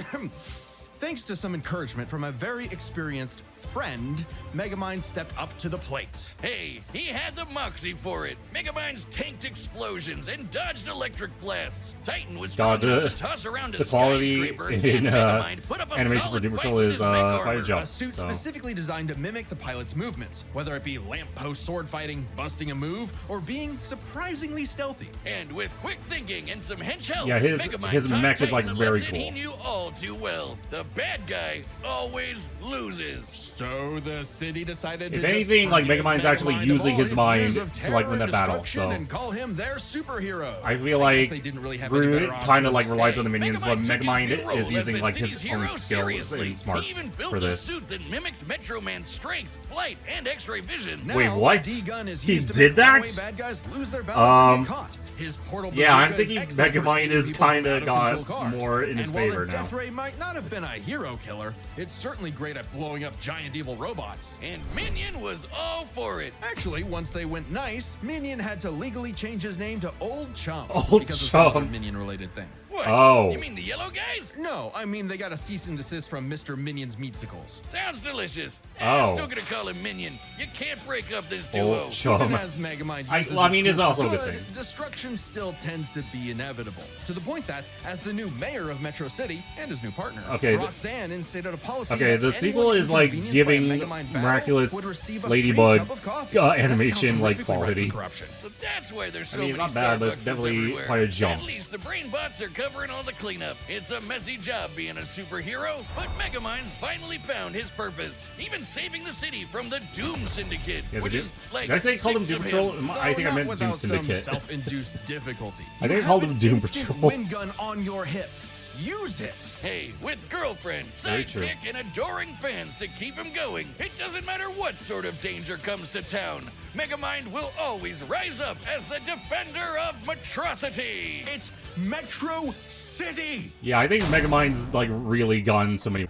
Speaker 3: Thanks to some encouragement from a very experienced friend, Megamind stepped up to the plate.
Speaker 2: Hey, he had the moxie for it. Megamind's tanked explosions and dodged electric blasts. Titan was
Speaker 1: God,
Speaker 2: strong enough
Speaker 1: the-
Speaker 2: to toss around a
Speaker 1: the quality
Speaker 2: skyscraper,
Speaker 1: in,
Speaker 2: and Megamind put up a
Speaker 1: animation for
Speaker 2: solid
Speaker 1: Doom
Speaker 2: fight
Speaker 1: Patrol
Speaker 2: with
Speaker 1: is,
Speaker 2: his mech
Speaker 1: quite a
Speaker 2: armor.
Speaker 1: jump.
Speaker 3: A suit
Speaker 1: so.
Speaker 3: specifically designed to mimic the pilot's movements, whether it be lamppost sword fighting, busting a move, or being surprisingly stealthy.
Speaker 2: And with quick thinking and some hench help,
Speaker 1: Yeah, his
Speaker 2: Megamind taught
Speaker 1: mech is,
Speaker 2: Titan
Speaker 1: like,
Speaker 2: a
Speaker 1: very
Speaker 2: lesson He
Speaker 1: cool.
Speaker 2: knew all too well. The bad guy always loses.
Speaker 3: So the city decided
Speaker 1: If
Speaker 3: to
Speaker 1: anything,
Speaker 3: just
Speaker 1: like,
Speaker 3: forgive
Speaker 1: Megamind actually
Speaker 3: Megamind of
Speaker 1: using
Speaker 3: all
Speaker 1: his mind
Speaker 3: years of
Speaker 1: to, like, win
Speaker 3: terror
Speaker 1: that battle,
Speaker 3: and
Speaker 1: so.
Speaker 3: and call him their superhero.
Speaker 1: I feel
Speaker 3: guess
Speaker 1: like
Speaker 3: they didn't really have any better
Speaker 1: Groot kind
Speaker 3: options.
Speaker 1: of like relies on the
Speaker 2: Hey,
Speaker 1: minions, but
Speaker 2: took his new
Speaker 1: Megamind
Speaker 2: role
Speaker 1: is
Speaker 2: as
Speaker 1: using
Speaker 2: the
Speaker 1: like his
Speaker 2: city's hero
Speaker 1: own skills
Speaker 2: seriously.
Speaker 1: and smarts
Speaker 2: He even built
Speaker 1: for
Speaker 2: a
Speaker 1: this.
Speaker 2: suit that mimicked Metro Man's strength, flight, and X-ray vision.
Speaker 3: Now,
Speaker 1: Wait, what?
Speaker 3: the D-gun is
Speaker 1: He
Speaker 3: used to
Speaker 1: did
Speaker 3: make runaway
Speaker 1: that?
Speaker 3: Bad guys lose their balance and get caught. His portal
Speaker 1: Yeah, I'm
Speaker 3: bazooka is
Speaker 1: thinking
Speaker 3: excellent for
Speaker 1: Megamind
Speaker 3: saving
Speaker 1: is
Speaker 3: people from
Speaker 1: kinda
Speaker 3: out-of-control
Speaker 1: got
Speaker 3: cars.
Speaker 1: more in his
Speaker 3: And while
Speaker 1: favor
Speaker 3: the
Speaker 1: now.
Speaker 3: Death Ray might not have been a hero killer, it's certainly great at blowing up giant evil robots.
Speaker 2: And Minion was all for it.
Speaker 3: Actually, once they went nice, Minion had to legally change his name to Old Chum.
Speaker 1: Old
Speaker 3: because of some other
Speaker 1: Chum.
Speaker 3: Minion-related thing.
Speaker 2: What?
Speaker 1: Oh.
Speaker 2: You mean the yellow guys?
Speaker 3: No, I mean they got a cease and desist from Mr. Minion's Meatsicles.
Speaker 2: Sounds delicious.
Speaker 1: Oh.
Speaker 2: I'm still gonna call him Minion. You can't break up this
Speaker 1: Old
Speaker 2: duo.
Speaker 1: Chum.
Speaker 3: Even as Megamind uses
Speaker 1: I mean,
Speaker 3: his
Speaker 1: it's also a
Speaker 3: tools
Speaker 1: good
Speaker 3: for
Speaker 1: thing.
Speaker 3: destruction still tends to be inevitable. To the point that, as the new mayor of Metro City and his new partner,
Speaker 1: Okay,
Speaker 3: Roxanne instated a policy.
Speaker 1: Okay,
Speaker 3: that
Speaker 1: the
Speaker 3: anyone
Speaker 1: sequel is like
Speaker 3: inconvenienced
Speaker 1: giving
Speaker 3: by a Megamind battle
Speaker 1: miraculous
Speaker 3: would receive a
Speaker 1: Ladybug
Speaker 3: free cup of coffee.
Speaker 1: animation,
Speaker 3: That
Speaker 1: like,
Speaker 3: sounds horrifically rife
Speaker 1: quality.
Speaker 3: for corruption.
Speaker 2: So that's why there's so
Speaker 1: I mean,
Speaker 2: many
Speaker 1: it's not bad, but it's
Speaker 2: Starbucks
Speaker 1: definitely
Speaker 2: everywhere.
Speaker 1: quite a jump.
Speaker 2: At least the brain bots are covered covering all the cleanup. It's a messy job being a superhero, but Megamind's finally found his purpose, even saving the city from the Doom Syndicate,
Speaker 1: Yeah,
Speaker 2: which
Speaker 1: the
Speaker 2: is
Speaker 1: Doom-
Speaker 2: like
Speaker 1: Did I say call them
Speaker 2: 6
Speaker 1: Doom
Speaker 2: of
Speaker 1: Patrol?
Speaker 2: him.
Speaker 1: I think I
Speaker 3: Though
Speaker 1: meant
Speaker 3: not
Speaker 1: Doom
Speaker 3: without some
Speaker 1: Syndicate.
Speaker 3: self-induced difficulty.
Speaker 1: I think
Speaker 3: You
Speaker 1: I called
Speaker 3: have
Speaker 1: them
Speaker 3: an
Speaker 1: Doom
Speaker 3: instant
Speaker 1: Patrol.
Speaker 3: wind gun on your hip. Use it.
Speaker 2: Hey, with girlfriend,
Speaker 1: Very true.
Speaker 2: sidekick, and adoring fans to keep him going, it doesn't matter what sort of danger comes to town. Megamind will always rise up as the defender of Metrocity.
Speaker 3: It's Metro City.
Speaker 1: Yeah, I think Megamind's like really gone so many.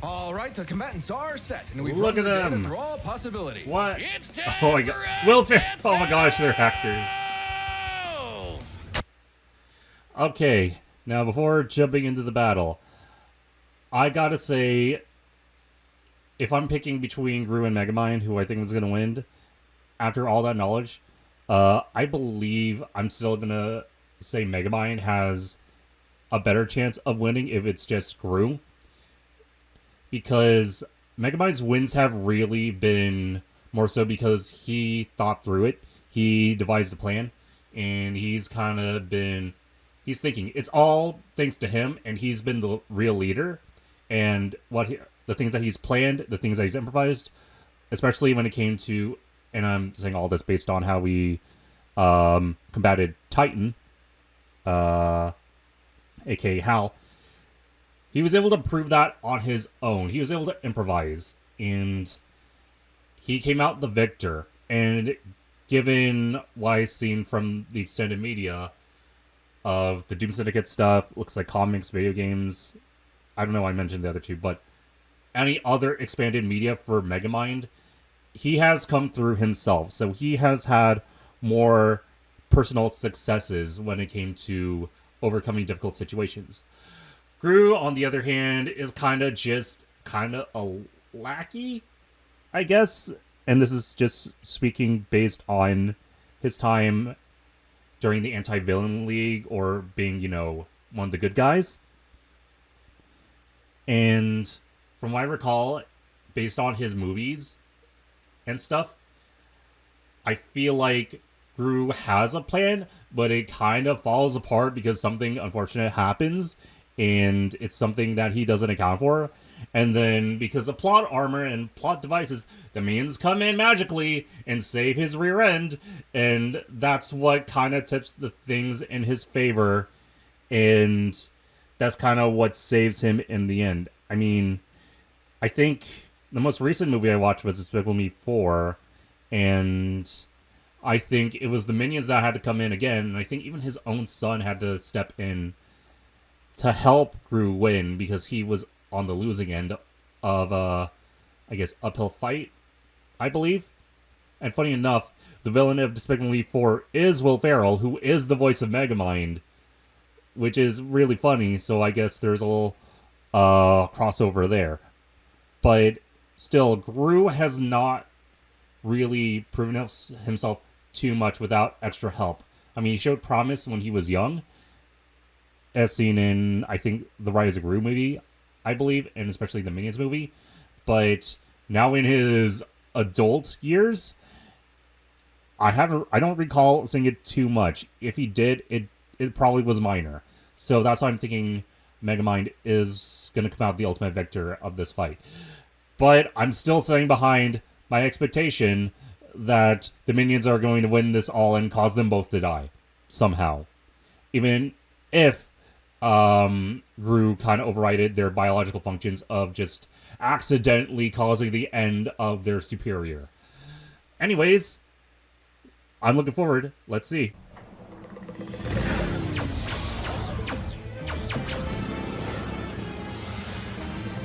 Speaker 3: All right, the combatants are set, and we've
Speaker 1: Look
Speaker 3: run
Speaker 1: at
Speaker 3: the data
Speaker 1: them.
Speaker 3: through all possibilities.
Speaker 1: What?
Speaker 2: It's time
Speaker 1: Oh my
Speaker 2: for
Speaker 1: god. Will Ferrell.
Speaker 2: FTW!
Speaker 1: Oh my gosh, they're actors. Okay, now before jumping into the battle, I gotta say, if I'm picking between Gru and Megamind, who I think is gonna win, after all that knowledge, I believe I'm still gonna say Megamind has a better chance of winning if it's just Gru. Because Megamind's wins have really been more so because he thought through it, he devised a plan, and he's kind of been... He's thinking. It's all thanks to him, and he's been the real leader. And the things that he's planned, the things that he's improvised, especially when it came to, and I'm saying all this based on how we combated Titan, aka Hal. He was able to prove that on his own. He was able to improvise, and he came out the victor. And given what I've seen from the extended media of the Doom Syndicate stuff, looks like comics, video games, I don't know, I mentioned the other two, but any other expanded media for Megamind, he has come through himself. So he has had more personal successes when it came to overcoming difficult situations. Gru, on the other hand, is kind of a lackey, I guess. And this is just speaking based on his time during the Anti-Villain League, or being, one of the good guys. And from what I recall, based on his movies and stuff, I feel like Gru has a plan, but it kind of falls apart because something unfortunate happens, and it's something that he doesn't account for. And then, because of plot armor and plot devices, the minions come in magically and save his rear end, and that's what kind of tips the things in his favor, and that's kind of what saves him in the end. I mean, I think the most recent movie I watched was Despicable Me 4, and I think it was the minions that had to come in again, and I think even his own son had to step in to help Gru win, because he was on the losing end of uphill fight, I believe. And funny enough, the villain of Despicable Me 4 is Will Ferrell, who is the voice of Megamind, which is really funny, so I guess there's a little crossover there. But still, Gru has not really proven himself too much without extra help. I mean, he showed promise when he was young, as seen in, I think, the Rise of Gru movie, I believe, and especially the Minions movie. But now in his adult years, I don't recall seeing it too much. If he did, it probably was minor. So that's why I'm thinking Megamind is going to come out the ultimate victor of this fight. But I'm still staying behind my expectation that the minions are going to win this all and cause them both to die somehow. Even if Gru kind of overrided their biological functions of just accidentally causing the end of their superior. Anyways, I'm looking forward. Let's see.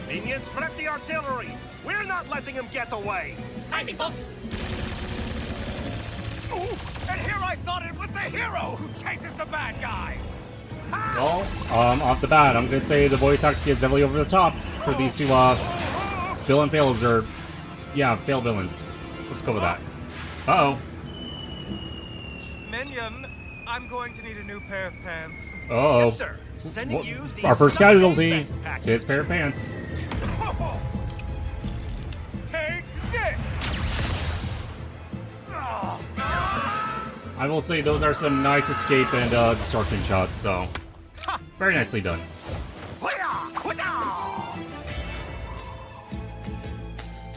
Speaker 4: Minions, prep the artillery! We're not letting him get away!
Speaker 5: Hi, peoples.
Speaker 4: Ooh, and here I thought it was the hero who chases the bad guys!
Speaker 1: Well, off the bat, I'm going to say the voice acting is definitely over the top for these two, villain fails, or, yeah, fail villains. Let's go with that. Uh-oh.
Speaker 6: Minion, I'm going to need a new pair of pants.
Speaker 1: Uh-oh.
Speaker 4: Yes, sir. Sending you the
Speaker 1: Our first
Speaker 4: Sunday
Speaker 1: casualty,
Speaker 4: best package.
Speaker 1: his pair of pants.
Speaker 4: Take this!
Speaker 1: I will say those are some nice escape and destruction shots, so very nicely done.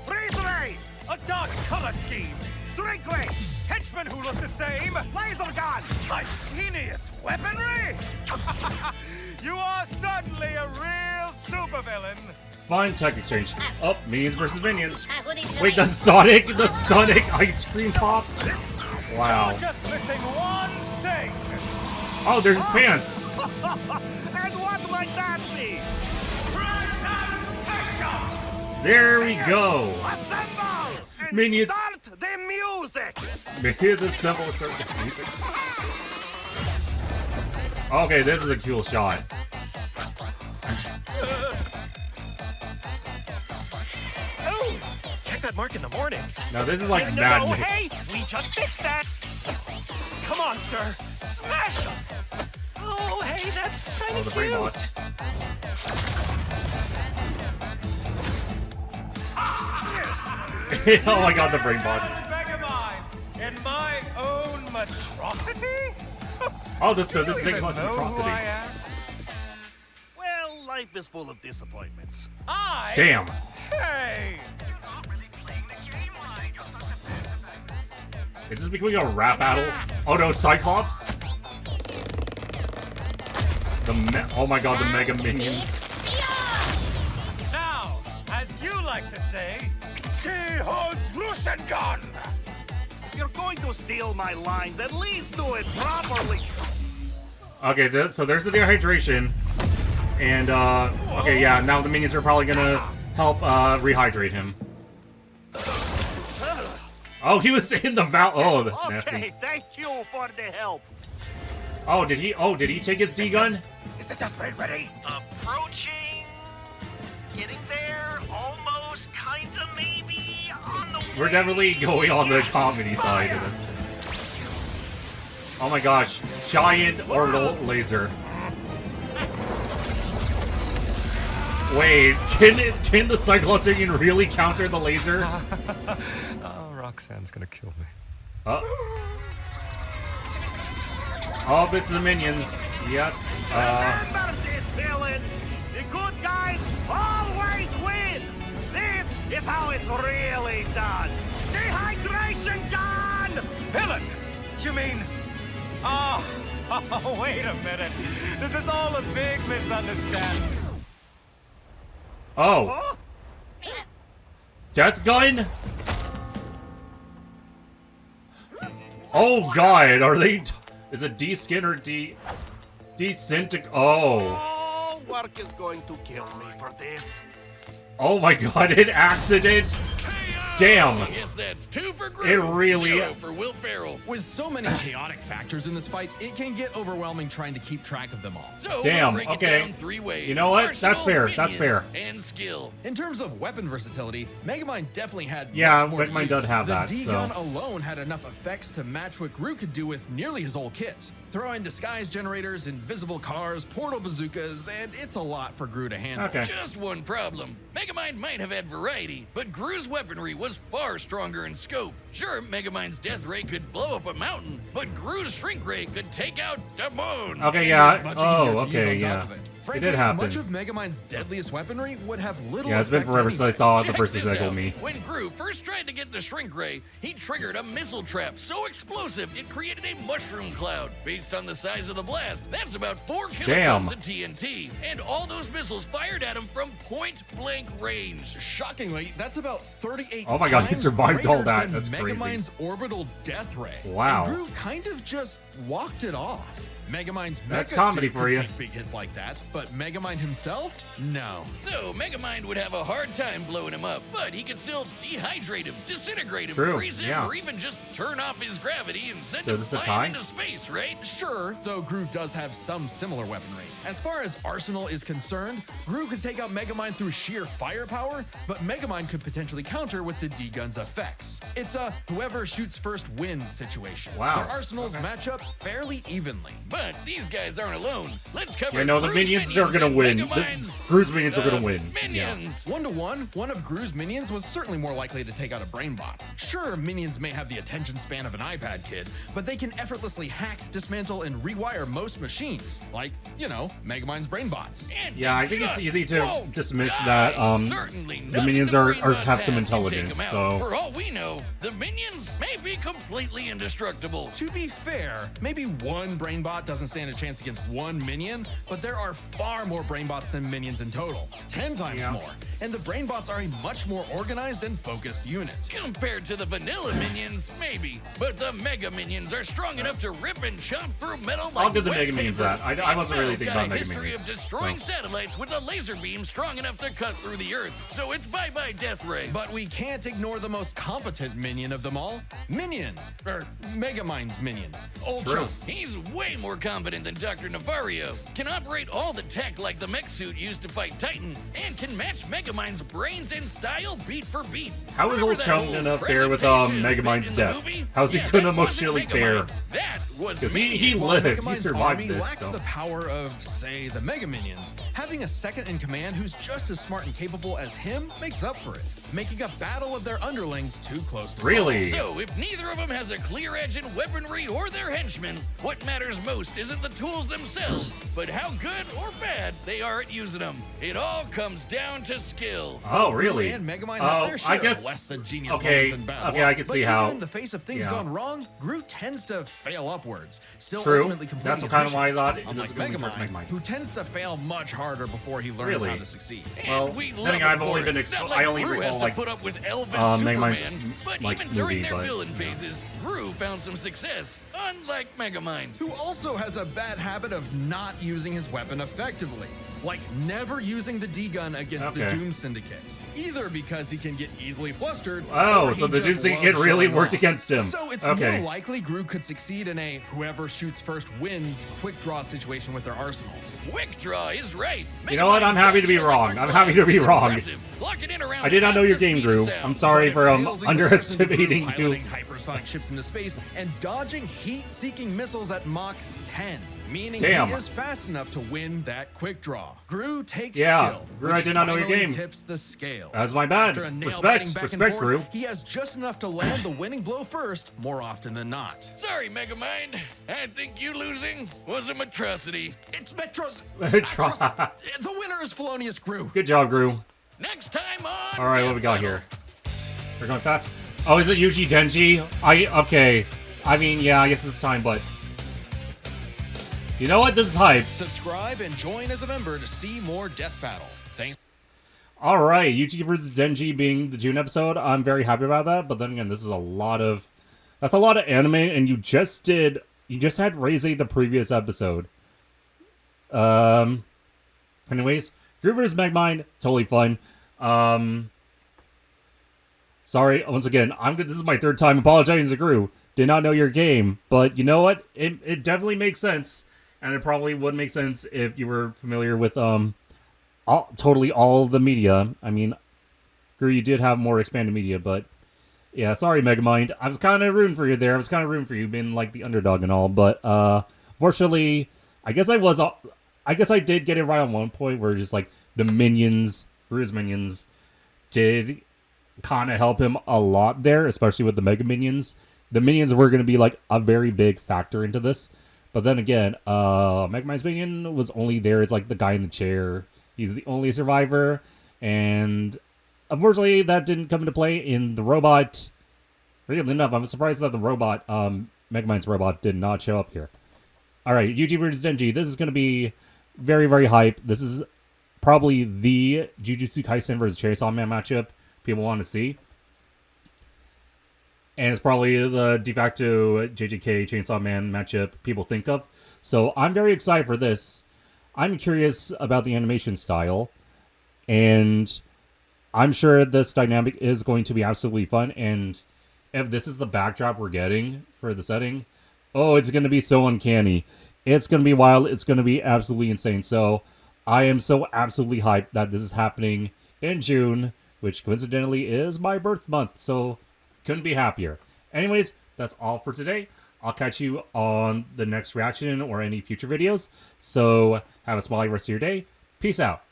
Speaker 4: Freeze ray!
Speaker 6: A dark color scheme.
Speaker 4: Shrink ray!
Speaker 6: Henchmen who look the same.
Speaker 4: Laser gun!
Speaker 6: Ingenious weaponry. You are suddenly a real supervillain.
Speaker 1: Fine tech exchange. Oh, minions versus minions. Wait, the Sonic ice cream pop? Wow.
Speaker 6: Just missing one thing.
Speaker 1: Oh, there's his pants.
Speaker 4: And what might that be?
Speaker 6: Presentation.
Speaker 1: There we go.
Speaker 4: Assemble! And
Speaker 1: Minions.
Speaker 4: start the music!
Speaker 1: Minions assemble and start the music. Okay, this is a cool shot.
Speaker 4: Oh, check that mark in the morning.
Speaker 1: Now this is like
Speaker 4: No,
Speaker 1: madness.
Speaker 4: hey, we just fixed that. Come on, sir. Smash him. Oh, hey, that's kind
Speaker 1: Oh,
Speaker 4: of
Speaker 1: the
Speaker 4: cute.
Speaker 1: brain bots. Oh my god, the brain bots.
Speaker 6: Megamind, in my own monstrosity?
Speaker 1: Oh, this is
Speaker 6: You
Speaker 1: taking
Speaker 6: even
Speaker 1: place of
Speaker 6: know who
Speaker 1: atrocity.
Speaker 6: I am?
Speaker 4: Well, life is full of disappointments.
Speaker 6: I?
Speaker 1: Damn.
Speaker 6: Hey!
Speaker 1: Is this becoming a rap battle? Oh no, Cyclops? Oh my god, the Mega Minions.
Speaker 6: Now, as you like to say,
Speaker 4: Gun! If you're going to steal my lines, at least do it properly.
Speaker 1: Okay, so there's the dehydration. And, okay, yeah, now the minions are probably gonna help, rehydrate him. Oh, he was in the mouth. Oh, that's nasty.
Speaker 4: Okay, thank you for the help.
Speaker 1: Oh, did he take his D-gun?
Speaker 4: Is the death ray ready? Approaching. Getting there. Almost. Kinda. Maybe. On the way.
Speaker 1: We're definitely going on the comedy side of this. Oh my gosh, giant orbital laser. Wait, can the Cyclops Union really counter the laser?
Speaker 6: oh, Roxanne's gonna kill me.
Speaker 1: Oh, it's the minions. Yep.
Speaker 4: Remember this, villain. The good guys always win. This is how it's really done. Dehydration gun!
Speaker 6: Villain! You mean... Oh, wait a minute. This is all a big misunderstanding.
Speaker 1: Oh,
Speaker 4: Huh?
Speaker 1: death gun? Oh god, are they? Is it D-skin or D-syntic? Oh.
Speaker 4: Oh, work is going to kill me for this.
Speaker 1: Oh my god, an accident? Damn.
Speaker 2: Yes, that's 2 for Groove.
Speaker 1: It really-
Speaker 2: 0 for Will Ferrell.
Speaker 3: With so many chaotic factors in this fight, it can get overwhelming trying to keep track of them all.
Speaker 2: So
Speaker 1: Damn,
Speaker 2: we'll break
Speaker 1: okay.
Speaker 2: it down 3 ways.
Speaker 1: You know what?
Speaker 2: Arsenal,
Speaker 1: That's fair, that's
Speaker 2: minions,
Speaker 1: fair.
Speaker 2: And skill.
Speaker 3: In terms of weapon versatility, Megamind definitely had
Speaker 1: Yeah,
Speaker 3: much more to
Speaker 1: Megamind
Speaker 3: use.
Speaker 1: does have
Speaker 3: the
Speaker 1: that,
Speaker 3: D-gun
Speaker 1: so-
Speaker 3: alone had enough effects to match what Gru could do with nearly his whole kit. Throw in disguise generators, invisible cars, portal bazookas, and it's a lot for Gru to handle.
Speaker 1: Okay.
Speaker 2: Just one problem. Megamind might have had variety, but Gru's weaponry was far stronger in scope. Sure, Megamind's death ray could blow up a mountain, but Gru's shrink ray could take out the moon.
Speaker 1: Okay,
Speaker 3: It's
Speaker 1: yeah.
Speaker 3: much
Speaker 1: Oh,
Speaker 3: easier to use
Speaker 1: okay,
Speaker 3: on top
Speaker 1: yeah.
Speaker 3: of it.
Speaker 1: It
Speaker 3: Frankly,
Speaker 1: did happen.
Speaker 3: much of Megamind's deadliest weaponry would have little
Speaker 1: Yeah, it's been
Speaker 3: effect
Speaker 1: forever since I
Speaker 3: anyway.
Speaker 1: saw the
Speaker 2: Check
Speaker 1: first
Speaker 2: this
Speaker 1: Lego
Speaker 2: out.
Speaker 1: me.
Speaker 2: When Gru first tried to get the shrink ray, he triggered a missile trap so explosive it created a mushroom cloud. Based on the size of the blast, that's about 4 kilotons
Speaker 1: Damn.
Speaker 2: of TNT. And all those missiles fired at him from point-blank range.
Speaker 3: Shockingly, that's about 38
Speaker 1: Oh my god, he
Speaker 3: times
Speaker 1: survived all
Speaker 3: greater
Speaker 1: that.
Speaker 3: than
Speaker 1: That's crazy.
Speaker 3: Megamind's orbital death ray.
Speaker 1: Wow.
Speaker 3: And Gru kind of just walked it off. Megamind's
Speaker 1: That's
Speaker 3: Mega
Speaker 1: comedy
Speaker 3: Suit
Speaker 1: for
Speaker 3: could
Speaker 1: you.
Speaker 3: take big hits like that, but Megamind himself, no.
Speaker 2: So, Megamind would have a hard time blowing him up, but he could still dehydrate him, disintegrate him,
Speaker 1: True,
Speaker 2: freeze him,
Speaker 1: yeah.
Speaker 2: or even just turn off his gravity and send
Speaker 1: So
Speaker 2: him
Speaker 1: is this a
Speaker 2: flying
Speaker 1: tie?
Speaker 2: into space, right?
Speaker 3: Sure, though Gru does have some similar weaponry. As far as arsenal is concerned, Gru could take out Megamind through sheer firepower, but Megamind could potentially counter with the D-gun's effects. It's a whoever shoots first wins situation.
Speaker 1: Wow.
Speaker 3: Their arsenals match up fairly evenly.
Speaker 2: But But these guys aren't alone. Let's cover
Speaker 1: Yeah, no, the
Speaker 2: Gru's
Speaker 1: minions are gonna
Speaker 2: and
Speaker 1: win. The
Speaker 2: Megamind's,
Speaker 1: Gru's minions are gonna win. Yeah.
Speaker 2: Minions.
Speaker 3: 1-to-1, one of Gru's minions was certainly more likely to take out a brainbot. Sure, minions may have the attention span of an iPad kid, but they can effortlessly hack, dismantle, and rewire most machines, like, you know, Megamind's brainbots.
Speaker 2: And
Speaker 1: Yeah,
Speaker 2: they
Speaker 1: I think it's
Speaker 2: just
Speaker 1: easy to
Speaker 2: won't
Speaker 1: dismiss
Speaker 2: die.
Speaker 1: that,
Speaker 2: Certainly
Speaker 1: the
Speaker 2: none
Speaker 1: minions
Speaker 2: of
Speaker 1: are
Speaker 2: brainbots
Speaker 1: have some
Speaker 2: can
Speaker 1: intelligence,
Speaker 2: take 'em
Speaker 1: so-
Speaker 2: out. For all we know, the minions may be completely indestructible.
Speaker 3: To be fair, maybe one brainbot doesn't stand a chance against one minion, but there are far more brainbots than minions in total. 10 times
Speaker 1: Yeah.
Speaker 3: more. And the brainbots are a much more organized and focused unit.
Speaker 2: Compared to the vanilla minions, maybe. But the Mega Minions are strong enough to rip and chop through metal like
Speaker 1: I'll give the
Speaker 2: wet
Speaker 1: Mega Minions
Speaker 2: paper.
Speaker 1: that. I wasn't really
Speaker 2: And
Speaker 1: thinking
Speaker 2: Metal's
Speaker 1: about
Speaker 2: got a
Speaker 1: Mega
Speaker 2: history
Speaker 1: Minions,
Speaker 2: of destroying
Speaker 1: so.
Speaker 2: satellites with a laser beam strong enough to cut through the Earth. So it's bye-bye Death Ray.
Speaker 3: But we can't ignore the most competent minion of them all, Minion, or Megamind's minion, Ultra.
Speaker 1: True.
Speaker 2: He's way more competent than Dr. Navario, can operate all the tech like the mech suit used to fight Titan, and can match Megamind's brains and style beat for beat.
Speaker 1: How is
Speaker 2: Remember
Speaker 1: old
Speaker 2: that
Speaker 1: Chum
Speaker 2: whole
Speaker 1: gonna fare with
Speaker 2: presentation
Speaker 1: Megamind's
Speaker 2: in the
Speaker 1: death?
Speaker 2: movie?
Speaker 1: How's he
Speaker 2: Yeah,
Speaker 1: gonna
Speaker 2: that wasn't
Speaker 1: emotionally
Speaker 2: Megamind.
Speaker 1: fare?
Speaker 2: That was
Speaker 1: 'Cause he
Speaker 2: Minion.
Speaker 1: lived. He
Speaker 3: Megamind's
Speaker 1: survived
Speaker 3: army
Speaker 1: this,
Speaker 3: lacks
Speaker 1: so.
Speaker 3: the power of, say, the Mega Minions. Having a second in command who's just as smart and capable as him makes up for it, making a battle of their underlings too close to
Speaker 1: Really?
Speaker 2: So, if neither of them has a clear edge in weaponry or their henchmen, what matters most isn't the tools themselves, but how good or bad they are at using them. It all comes down to skill.
Speaker 1: Oh, really?
Speaker 3: And Megamind
Speaker 1: Oh,
Speaker 3: have their share
Speaker 1: I
Speaker 3: of
Speaker 1: guess.
Speaker 3: less than genius
Speaker 1: Okay,
Speaker 3: moments in battle.
Speaker 1: okay, I can
Speaker 3: But
Speaker 1: see
Speaker 3: even
Speaker 1: how.
Speaker 3: in the face of things
Speaker 1: yeah.
Speaker 3: gone wrong, Groot tends to fail upwards. Still
Speaker 1: True.
Speaker 3: ultimately completing
Speaker 1: That's
Speaker 3: his
Speaker 1: kind of why I
Speaker 3: missions,
Speaker 1: thought it
Speaker 3: unlike
Speaker 1: doesn't go towards Megamind.
Speaker 3: who tends to fail much harder before he learns
Speaker 1: Really?
Speaker 3: how to succeed.
Speaker 1: Well,
Speaker 2: And we
Speaker 1: then
Speaker 2: love
Speaker 1: again, I've
Speaker 2: him
Speaker 1: only
Speaker 2: for
Speaker 1: been
Speaker 2: it. Not
Speaker 1: I only
Speaker 2: Gru has
Speaker 1: recall,
Speaker 2: to
Speaker 1: like,
Speaker 2: put up with Elvis
Speaker 1: Megamind's,
Speaker 2: Superman, but
Speaker 1: like,
Speaker 2: even during
Speaker 1: movie,
Speaker 2: their
Speaker 1: but,
Speaker 2: villain
Speaker 1: yeah.
Speaker 2: phases, Gru found some success, unlike Megamind.
Speaker 3: Who also has a bad habit of not using his weapon effectively. Like never using the D-gun against the
Speaker 1: Okay.
Speaker 3: Doom Syndicate. Either because he can get easily flustered,
Speaker 1: Oh,
Speaker 3: or
Speaker 1: so
Speaker 3: he
Speaker 1: the
Speaker 3: just
Speaker 1: Doom Syndicate
Speaker 3: loves
Speaker 1: really
Speaker 3: showing
Speaker 1: worked
Speaker 3: off.
Speaker 1: against him.
Speaker 3: So it's
Speaker 1: Okay.
Speaker 3: more likely Gru could succeed in a whoever shoots first wins quick draw situation with their arsenals.
Speaker 2: Quick draw is right.
Speaker 1: You know what? I'm happy to be wrong. I'm happy to be wrong. I did not know your game, Gru. I'm sorry for
Speaker 3: Fails in
Speaker 1: underestimating
Speaker 3: comparison to
Speaker 1: you.
Speaker 3: Gru piloting hypersonic ships into space and dodging heat-seeking missiles at Mach 10. Meaning
Speaker 1: Damn.
Speaker 3: he is fast enough to win that quick draw. Gru takes
Speaker 1: Yeah,
Speaker 3: skill.
Speaker 1: Gru, I
Speaker 3: which
Speaker 1: did not know your
Speaker 3: finally
Speaker 1: game.
Speaker 3: Tips the scale.
Speaker 1: That's my bad.
Speaker 3: After a nail-biting
Speaker 1: Respect.
Speaker 3: back and
Speaker 1: Respect,
Speaker 3: forth,
Speaker 1: Gru.
Speaker 3: He has just enough to land the winning blow first, more often than not.
Speaker 2: Sorry, Megamind. I think you losing was a atrocity.
Speaker 3: It's Metro's.
Speaker 1: Try.
Speaker 3: The winner is Felonious Gru.
Speaker 1: Good job, Gru.
Speaker 2: Next time on.
Speaker 1: All right, what we got
Speaker 2: Battle.
Speaker 1: here? We're going fast. Oh, is it Yuji Denji? Okay. I mean, yeah, I guess it's time, but you know what? This is hype.
Speaker 3: Subscribe and join as a member to see more Death Battle. Thanks.
Speaker 1: All right, Yuji versus Denji being the June episode. I'm very happy about that. But then again, this is that's a lot of anime, and you just had Reize the previous episode. Anyways, Gru vs Megamind, totally fun. Sorry, once again, this is my third time apologizing to Gru. Did not know your game, but you know what? It definitely makes sense, and it probably would make sense if you were familiar with totally all of the media. I mean, Gru, you did have more expanded media, but yeah, sorry, Megamind. I was kind of rooting for you there. I was kind of rooting for you being like the underdog and all, but fortunately, I guess I did get it right on one point where just like the minions, Gru's minions, did kind of help him a lot there, especially with the Mega Minions. The minions were going to be like a very big factor into this. But then again, Megamind's minion was only there as like the guy in the chair. He's the only survivor. And unfortunately, that didn't come into play in the robot. Weirdly enough, I'm surprised that the robot, Megamind's robot, did not show up here. Alright, Yuji vs Denji. This is going to be very, very hype. This is probably the Jujutsu Kaisen versus Chainsaw Man matchup people want to see. And it's probably the de facto JJK Chainsaw Man matchup people think of. So I'm very excited for this. I'm curious about the animation style. And I'm sure this dynamic is going to be absolutely fun. And if this is the backdrop we're getting for the setting, oh, it's going to be so uncanny. It's going to be wild. It's going to be absolutely insane. So I am so absolutely hyped that this is happening in June, which coincidentally is my birth month. So couldn't be happier. Anyways, that's all for today. I'll catch you on the next reaction or any future videos. So have a smiley rest of your day. Peace out.